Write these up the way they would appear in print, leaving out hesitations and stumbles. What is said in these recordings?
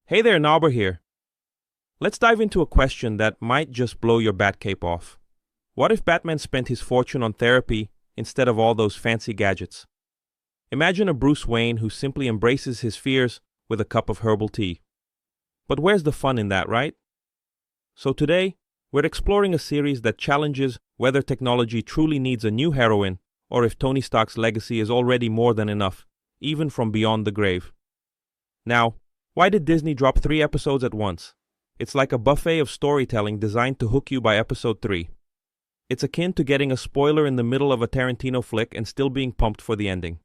Hey there, Nauber here. Let's dive into a question that might just blow your Batcape off. What if Batman spent his fortune on therapy instead of all those fancy gadgets? Imagine a Bruce Wayne who simply embraces his fears with a cup of herbal tea. But where's the fun in that, right? So today, we're exploring a series that challenges whether technology truly needs a new heroine or if Tony Stark's legacy is already more than enough, even from beyond the grave. Now, why did Disney drop 3 episodes at once? It's like a buffet of storytelling designed to hook you by episode 3. It's akin to getting a spoiler in the middle of a Tarantino flick and still being pumped for the ending.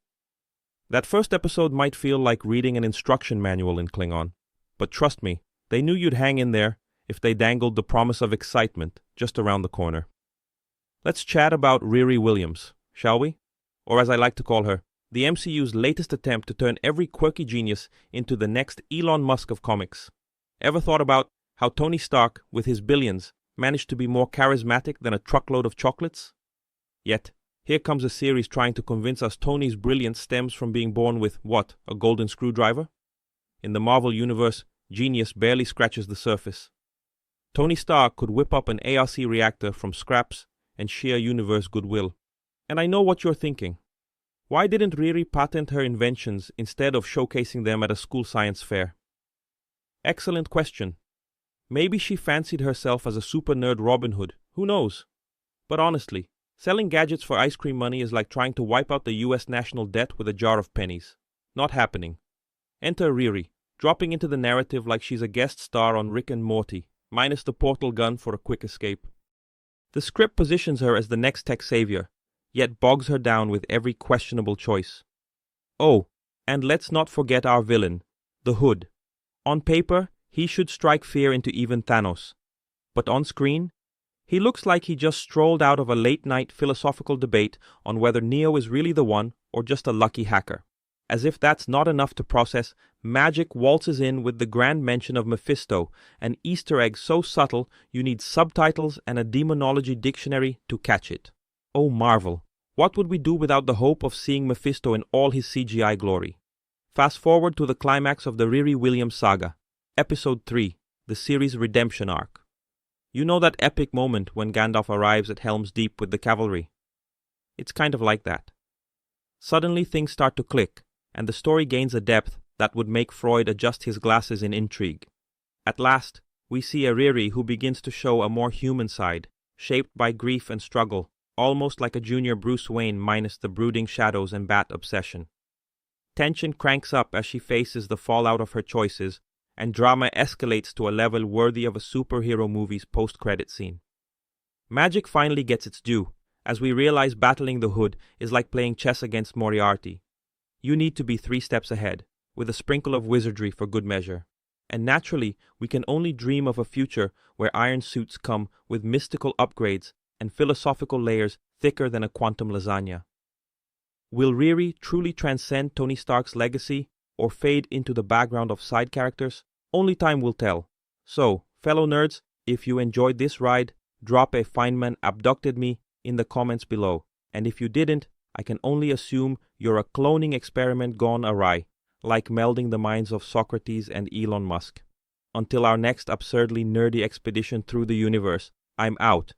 That first episode might feel like reading an instruction manual in Klingon, but trust me, they knew you'd hang in there if they dangled the promise of excitement just around the corner. Let's chat about Riri Williams, shall we? Or as I like to call her, the MCU's latest attempt to turn every quirky genius into the next Elon Musk of comics. Ever thought about how Tony Stark, with his billions, managed to be more charismatic than a truckload of chocolates? Yet, here comes a series trying to convince us Tony's brilliance stems from being born with, what, a golden screwdriver? In the Marvel Universe, genius barely scratches the surface. Tony Stark could whip up an ARC reactor from scraps and sheer universe goodwill. And I know what you're thinking. Why didn't Riri patent her inventions instead of showcasing them at a school science fair? Excellent question. Maybe she fancied herself as a super nerd Robin Hood, who knows? But honestly, selling gadgets for ice cream money is like trying to wipe out the US national debt with a jar of pennies. Not happening. Enter Riri, dropping into the narrative like she's a guest star on Rick and Morty, minus the portal gun for a quick escape. The script positions her as the next tech savior, yet bogs her down with every questionable choice. Oh, and let's not forget our villain, the Hood. On paper, he should strike fear into even Thanos. But on screen, he looks like he just strolled out of a late-night philosophical debate on whether Neo is really the one or just a lucky hacker. As if that's not enough to process, Magic waltzes in with the grand mention of Mephisto, an Easter egg so subtle you need subtitles and a demonology dictionary to catch it. Oh marvel, what would we do without the hope of seeing Mephisto in all his CGI glory? Fast forward to the climax of the Riri Williams saga, Episode 3, the series' redemption arc. You know that epic moment when Gandalf arrives at Helm's Deep with the cavalry? It's kind of like that. Suddenly things start to click, and the story gains a depth that would make Freud adjust his glasses in intrigue. At last, we see a Riri who begins to show a more human side, shaped by grief and struggle, almost like a junior Bruce Wayne minus the brooding shadows and bat obsession. Tension cranks up as she faces the fallout of her choices, and drama escalates to a level worthy of a superhero movie's post-credit scene. Magic finally gets its due, as we realize battling the Hood is like playing chess against Moriarty. You need to be 3 steps ahead, with a sprinkle of wizardry for good measure. And naturally, we can only dream of a future where iron suits come with mystical upgrades and philosophical layers thicker than a quantum lasagna. Will Riri truly transcend Tony Stark's legacy or fade into the background of side characters? Only time will tell. So, fellow nerds, if you enjoyed this ride, drop a Feynman abducted me in the comments below. And if you didn't, I can only assume you're a cloning experiment gone awry, like melding the minds of Socrates and Elon Musk. Until our next absurdly nerdy expedition through the universe, I'm out.